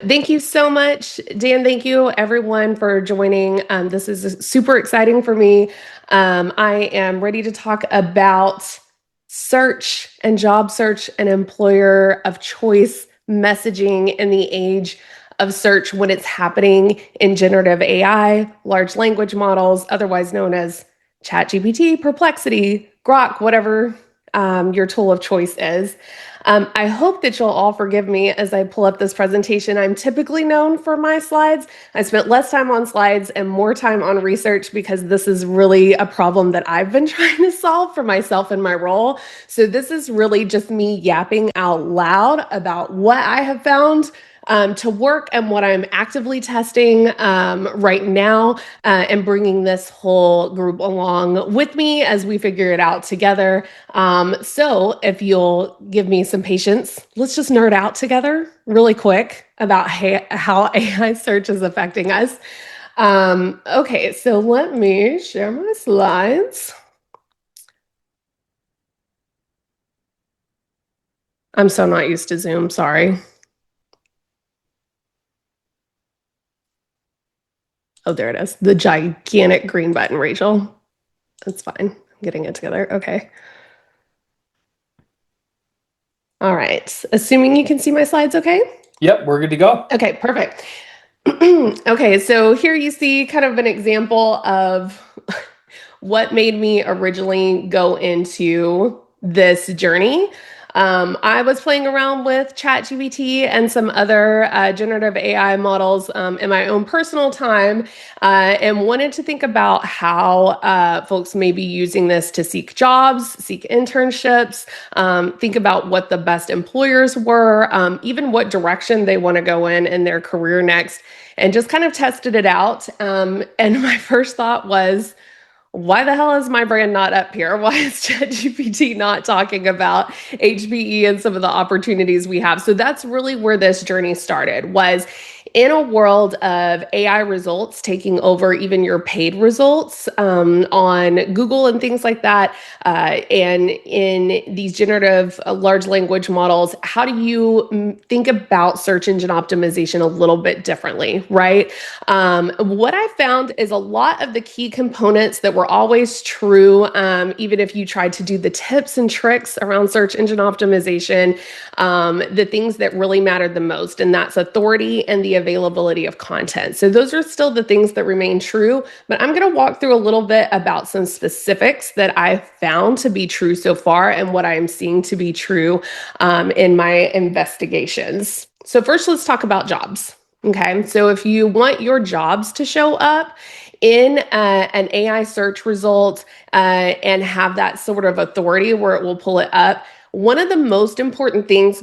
Thank you so much, Dan. Thank you, everyone, for joining. This is super exciting for me. I am ready to talk about search and job search and employer of choice messaging in the age of search when it's happening in generative AI, large language models, otherwise known as ChatGPT, Perplexity, Grok, whatever your tool of choice is. I hope that you'll all forgive me as I pull up this presentation. I'm typically known for my slides. I spent less time on slides and more time on research because this is really a problem that I've been trying to solve for myself in my role. So this is really just me yapping out loud about what I have found to work and what I'm actively testing right now, and bringing this whole group along with me as we figure it out together. So if you'll give me some patience, let's just nerd out together really quick about how AI search is affecting us. Okay, so let me share my slides. I'm so not used to Zoom, sorry. Oh, there it is. The gigantic green button, Rachel. That's fine. I'm getting it together. Okay. All right. Assuming you can see my slides okay? Yep, we're good to go. Okay, perfect. Okay, so here you see kind of an example of what made me originally go into this journey. I was playing around with ChatGPT and some other generative AI models in my own personal time, and wanted to think about how folks may be using this to seek jobs, seek internships, think about what the best employers were, even what direction they want to go in their career next, and just kind of tested it out. And my first thought was, why the hell is my brand not up here? Why is ChatGPT not talking about HPE and some of the opportunities we have? So that's really where this journey started, was in a world of AI results taking over even your paid results on Google and things like that, and in these generative large language models, how do you think about search engine optimization a little bit differently, right? What I found is a lot of the key components that were always true, even if you tried to do the tips and tricks around search engine optimization, the things that really mattered the most, and that's authority and the availability of content. So those are still the things that remain true, but I'm going to walk through a little bit about some specifics that I've found to be true so far and what I'm seeing to be true in my investigations. So first, let's talk about jobs. Okay, so if you want your jobs to show up in an AI search result and have that sort of authority where it will pull it up, one of the most important things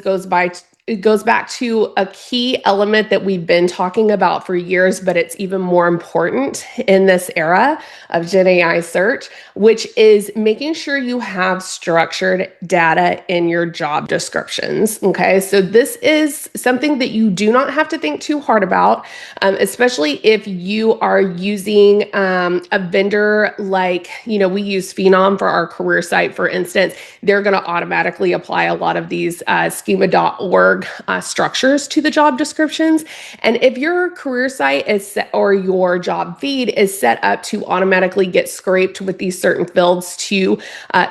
it goes back to a key element that we've been talking about for years, but it's even more important in this era of Gen AI search, which is making sure you have structured data in your job descriptions. Okay, so this is something that you do not have to think too hard about, especially if you are using a vendor like, we use Phenom for our career site, for instance. They're going to automatically apply a lot of these schema.org structures to the job descriptions. And if your career site is set, or your job feed is set up to automatically get scraped with these certain fields to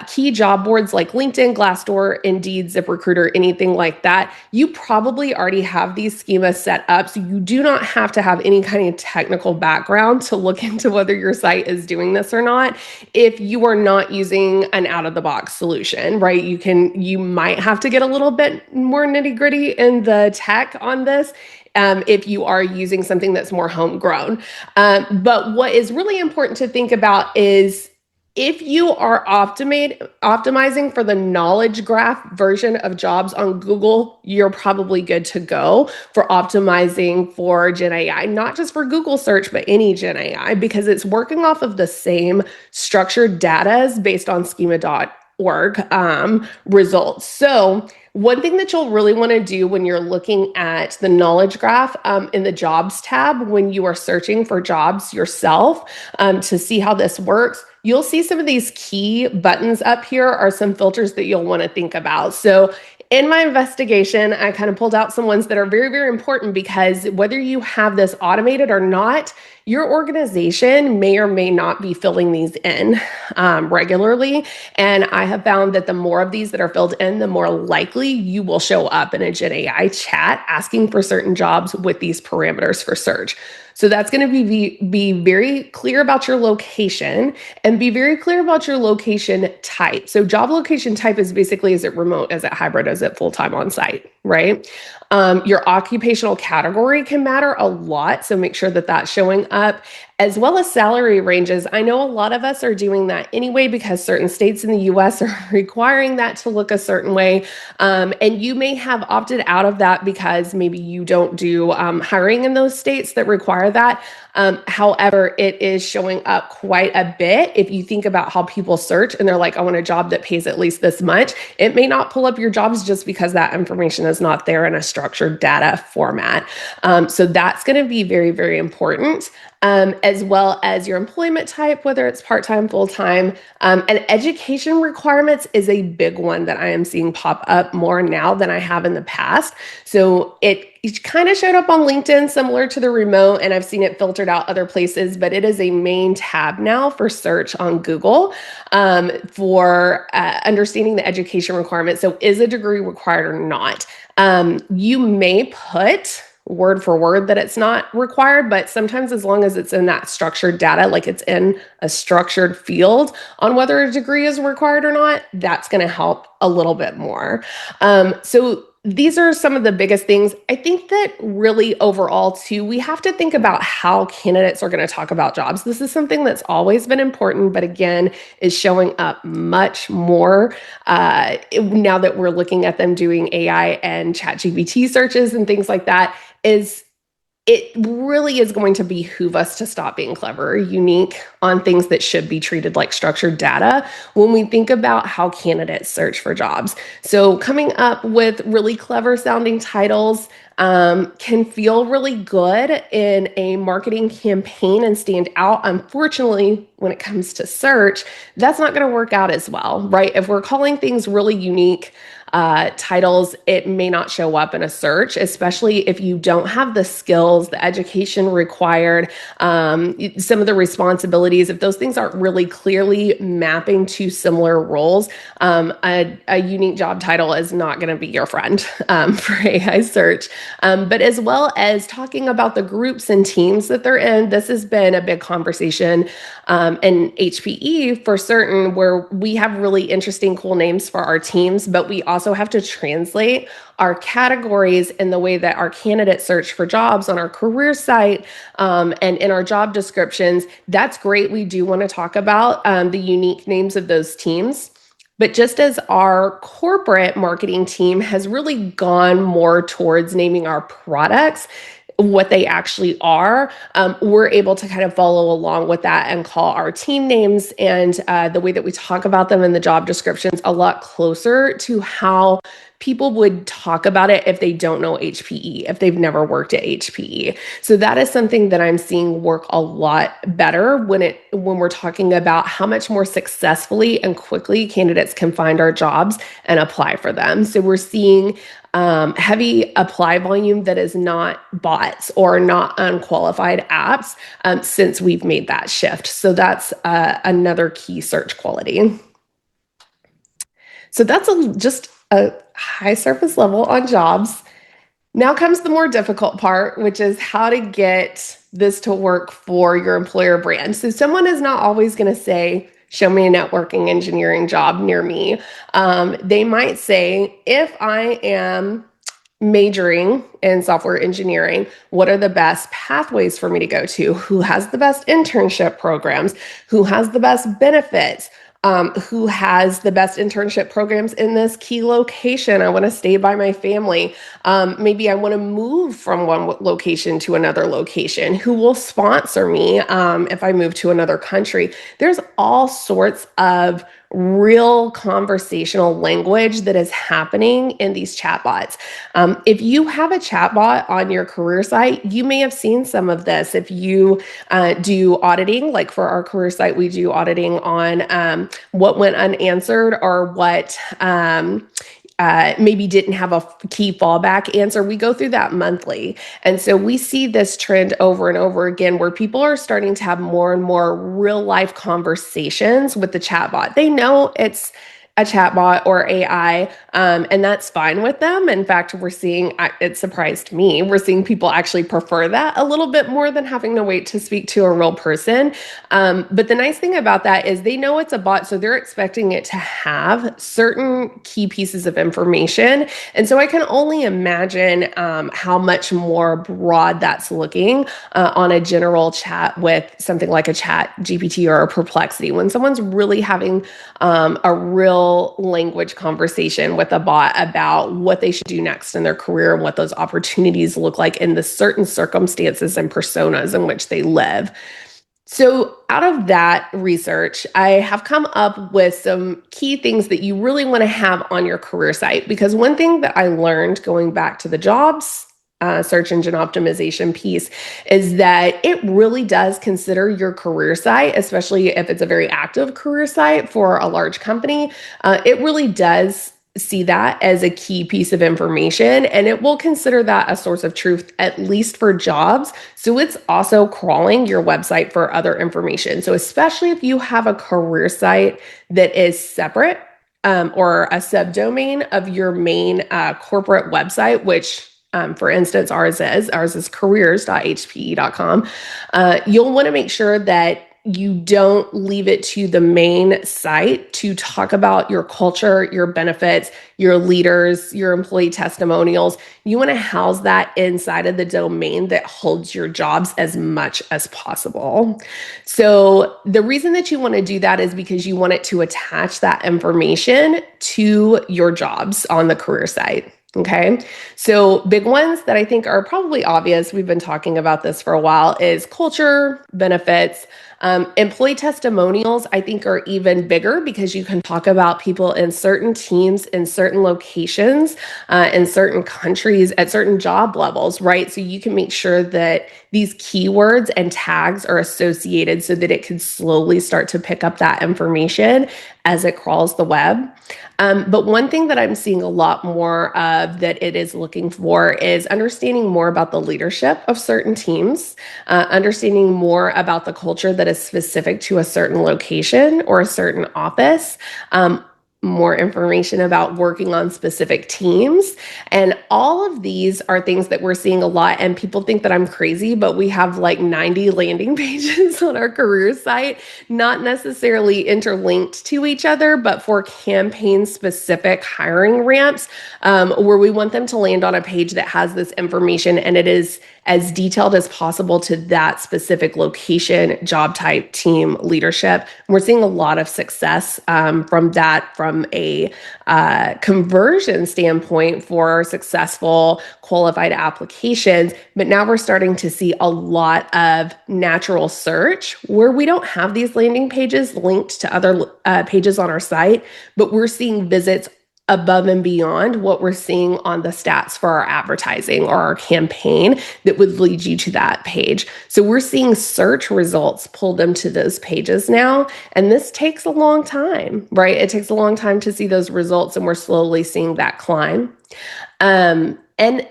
key job boards like LinkedIn, Glassdoor, Indeed, ZipRecruiter, anything like that, you probably already have these schemas set up. So you do not have to have any kind of technical background to look into whether your site is doing this or not. If you are not using an out-of-the-box solution, right? You might have to get a little bit more nitty-gritty in the tech on this, if you are using something that's more homegrown. But what is really important to think about is, if you are optimizing for the knowledge graph version of jobs on Google, you're probably good to go for optimizing for Gen AI, not just for Google search, but any Gen AI, because it's working off of the same structured data based on schema.org results. So one thing that you'll really want to do when you're looking at the knowledge graph in the jobs tab, when you are searching for jobs yourself, to see how this works, you'll see some of these key buttons up here are some filters that you'll want to think about. So in my investigation, I kind of pulled out some ones that are very, very important because whether you have this automated or not, your organization may or may not be filling these in regularly. And I have found that the more of these that are filled in, the more likely you will show up in a GenAI chat asking for certain jobs with these parameters for search. So that's going to be very clear about your location and be very clear about your location type. So job location type is basically, is it remote, is it hybrid, is it full-time on site, right? Your occupational category can matter a lot. So make sure that that's showing up, as well as salary ranges. I know a lot of us are doing that anyway because certain states in the US are requiring that to look a certain way. And you may have opted out of that because maybe you don't do hiring in those states that require that. However, it is showing up quite a bit. If you think about how people search and they're like, I want a job that pays at least this much, it may not pull up your jobs just because that information is not there in a structured data format. So that's going to be very, very important. As well as your employment type, whether it's part-time, full-time. And education requirements is a big one that I am seeing pop up more now than I have in the past. So it kind of showed up on LinkedIn, similar to the remote, and I've seen it filtered out other places, but it is a main tab now for search on Google for understanding the education requirements. So is a degree required or not? You may put word for word that it's not required, but sometimes as long as it's in that structured data, like it's in a structured field on whether a degree is required or not, that's going to help a little bit more. So these are some of the biggest things. I think that really overall too, we have to think about how candidates are going to talk about jobs. This is something that's always been important, but again, is showing up much more now that we're looking at them doing AI and ChatGPT searches and things like that. It really is going to behoove us to stop being clever or unique on things that should be treated like structured data when we think about how candidates search for jobs. So coming up with really clever sounding titles can feel really good in a marketing campaign and stand out. Unfortunately, when it comes to search, that's not going to work out as well, right? If we're calling things really unique titles, it may not show up in a search, especially if you don't have the skills, the education required, some of the responsibilities. If those things aren't really clearly mapping to similar roles, a unique job title is not going to be your friend for AI search. But as well as talking about the groups and teams that they're in, this has been a big conversation in HPE for certain, where we have really interesting, cool names for our teams, but we also have to translate our categories in the way that our candidates search for jobs on our career site and in our job descriptions. That's great. We do want to talk about the unique names of those teams. But just as our corporate marketing team has really gone more towards naming our products what they actually are, we're able to kind of follow along with that and call our team names and the way that we talk about them in the job descriptions a lot closer to how people would talk about it if they don't know HPE, if they've never worked at HPE. So that is something that I'm seeing work a lot better when we're talking about how much more successfully and quickly candidates can find our jobs and apply for them. So we're seeing heavy apply volume that is not bots or not unqualified apps since we've made that shift. So that's another key search quality. So that's just a high surface level on jobs. Now comes the more difficult part, which is how to get this to work for your employer brand. So someone is not always going to say, show me a networking engineering job near me. They might say, if I am majoring in software engineering, what are the best pathways for me to go to? Who has the best internship programs? Who has the best benefits? Who has the best internship programs in this key location? I want to stay by my family. Maybe I want to move from one location to another location. Who will sponsor me if I move to another country? There's all sorts of real conversational language that is happening in these chatbots. If you have a chatbot on your career site, you may have seen some of this. If you do auditing, like for our career site, we do auditing on what went unanswered or what maybe didn't have a key fallback answer. We go through that monthly. And so we see this trend over and over again where people are starting to have more and more real life conversations with the chatbot. They know it's a chatbot or AI, and that's fine with them. In fact, we're seeing, it surprised me, we're seeing people actually prefer that a little bit more than having to wait to speak to a real person. But the nice thing about that is they know it's a bot, so they're expecting it to have certain key pieces of information. And so I can only imagine how much more broad that's looking on a general chat with something like a chat GPT or a Perplexity. When someone's really having a real language conversation with a bot about what they should do next in their career and what those opportunities look like in the certain circumstances and personas in which they live. So, out of that research, I have come up with some key things that you really want to have on your career site. Because one thing that I learned going back to the jobs search engine optimization piece is that it really does consider your career site, especially if it's a very active career site for a large company. It really does see that as a key piece of information, and it will consider that a source of truth, at least for jobs. So it's also crawling your website for other information. So especially if you have a career site that is separate or a subdomain of your main corporate website, which for instance, ours is careers.hpe.com. You'll want to make sure that you don't leave it to the main site to talk about your culture, your benefits, your leaders, your employee testimonials. You want to house that inside of the domain that holds your jobs as much as possible. So the reason that you want to do that is because you want it to attach that information to your jobs on the career site. Okay. So big ones that I think are probably obvious, we've been talking about this for a while, is culture, benefits. Employee testimonials, I think, are even bigger because you can talk about people in certain teams, in certain locations, in certain countries, at certain job levels, right? So you can make sure that these keywords and tags are associated so that it can slowly start to pick up that information as it crawls the web. But one thing that I'm seeing a lot more of that it is looking for is understanding more about the leadership of certain teams, understanding more about the culture that is specific to a certain location or a certain office. More information about working on specific teams. And all of these are things that we're seeing a lot. And people think that I'm crazy, but we have like 90 landing pages on our career site, not necessarily interlinked to each other, but for campaign specific hiring ramps, where we want them to land on a page that has this information and it is as detailed as possible to that specific location, job type, team, leadership. And we're seeing a lot of success from that, from a conversion standpoint for successful qualified applications. But now we're starting to see a lot of natural search where we don't have these landing pages linked to other pages on our site, but we're seeing visits above and beyond what we're seeing on the stats for our advertising or our campaign that would lead you to that page. So we're seeing search results pull them to those pages now. And this takes a long time, right? It takes a long time to see those results, and we're slowly seeing that climb. And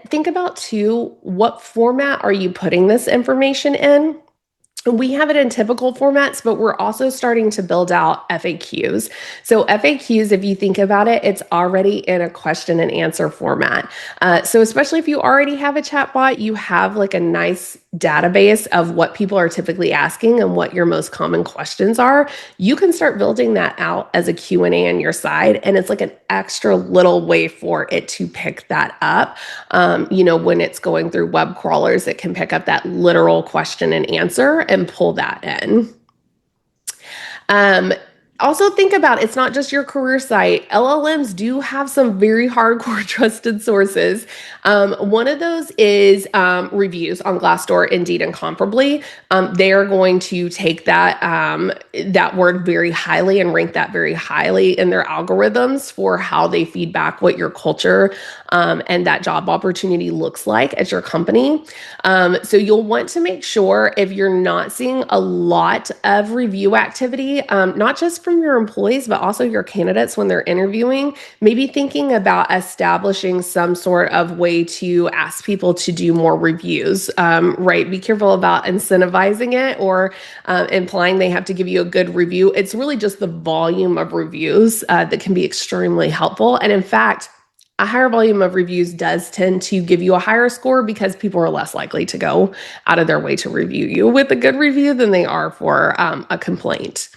think about too, what format are you putting this information in? We have it in typical formats, but we're also starting to build out FAQs. So FAQs, if you think about it, it's already in a question and answer format. So especially if you already have a chatbot, you have like a nice database of what people are typically asking and what your most common questions are. You can start building that out as a Q&A on your side, and it's like an extra little way for it to pick that up. When it's going through web crawlers, it can pick up that literal question and answer and pull that in. Also think about it's not just your career site. LLMs do have some very hardcore trusted sources. One of those is reviews on Glassdoor, Indeed, and Comparably. They are going to take that word very highly and rank that very highly in their algorithms for how they feed back what your culture and that job opportunity looks like at your company. So you'll want to make sure if you're not seeing a lot of review activity, not just from your employees, but also your candidates when they're interviewing, maybe thinking about establishing some sort of way to ask people to do more reviews, right? Be careful about incentivizing it or implying they have to give you a good review. It's really just the volume of reviews that can be extremely helpful. And in fact, a higher volume of reviews does tend to give you a higher score because people are less likely to go out of their way to review you with a good review than they are for a complaint.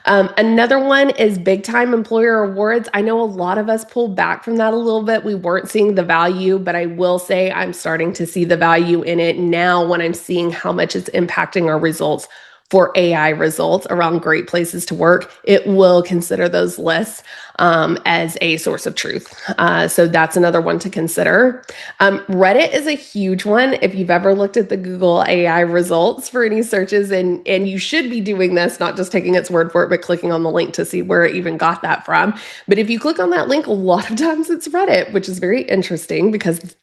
Another one is big time employer awards. I know a lot of us pulled back from that a little bit. We weren't seeing the value, but I will say I'm starting to see the value in it now when I'm seeing how much it's impacting our results for AI results around great places to work. It will consider those lists as a source of truth. So that's another one to consider. Reddit is a huge one. If you've ever looked at the Google AI results for any searches, and you should be doing this, not just taking its word for it, but clicking on the link to see where it even got that from. But if you click on that link, a lot of times it's Reddit, which is very interesting because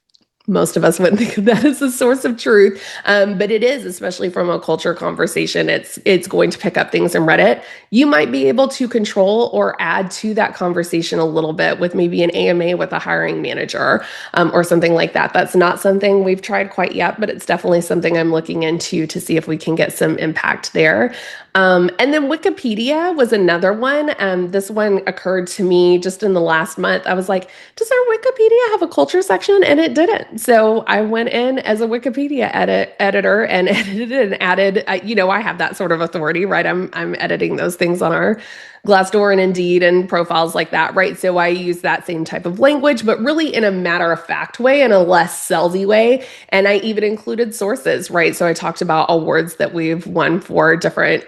most of us wouldn't think of that as a source of truth, but it is, especially from a culture conversation. It's going to pick up things in Reddit. You might be able to control or add to that conversation a little bit with maybe an AMA with a hiring manager or something like that. That's not something we've tried quite yet, but it's definitely something I'm looking into to see if we can get some impact there. And then Wikipedia was another one. This one occurred to me just in the last month. I was like, does our Wikipedia have a culture section? And it didn't. So I went in as a Wikipedia editor and edited and added, I have that sort of authority, right? I'm editing those things on our Glassdoor and Indeed and profiles like that, right? So I use that same type of language, but really in a matter of fact way, in a less salesy way. And I even included sources, right? So I talked about awards that we've won for different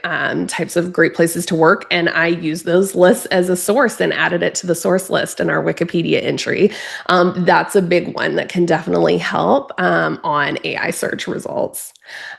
types of great places to work. And I use those lists as a source and added it to the source list in our Wikipedia entry. That's a big one that can definitely help on AI search results.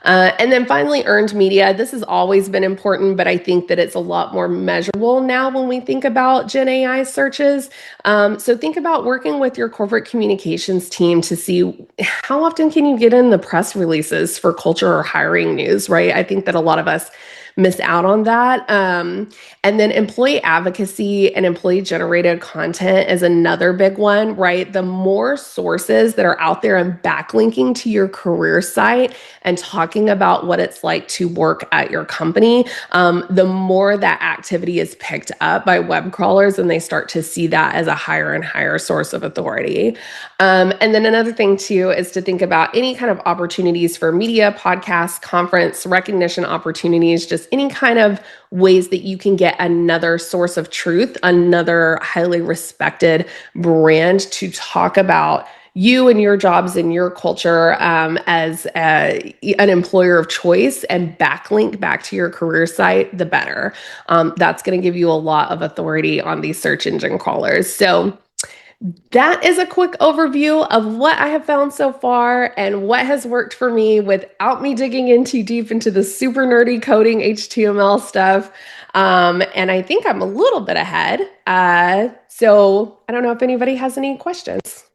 And then finally, earned media. This has always been important, but I think that it's a lot more measurable now when we think about Gen AI searches. So think about working with your corporate communications team to see how often can you get in the press releases for culture or hiring news, right? I think that a lot of us miss out on that. And then employee advocacy and employee generated content is another big one, right? The more sources that are out there and backlinking to your career site and talking about what it's like to work at your company, the more that activity is picked up by web crawlers and they start to see that as a higher and higher source of authority. And then another thing too is to think about any kind of opportunities for media, podcasts, conference, recognition opportunities, just any kind of ways that you can get another source of truth, another highly respected brand to talk about you and your jobs and your culture as an employer of choice and backlink back to your career site, the better. That's going to give you a lot of authority on these search engine crawlers. So that is a quick overview of what I have found so far and what has worked for me without me digging in too deep into the super nerdy coding HTML stuff. And I think I'm a little bit ahead. So I don't know if anybody has any questions.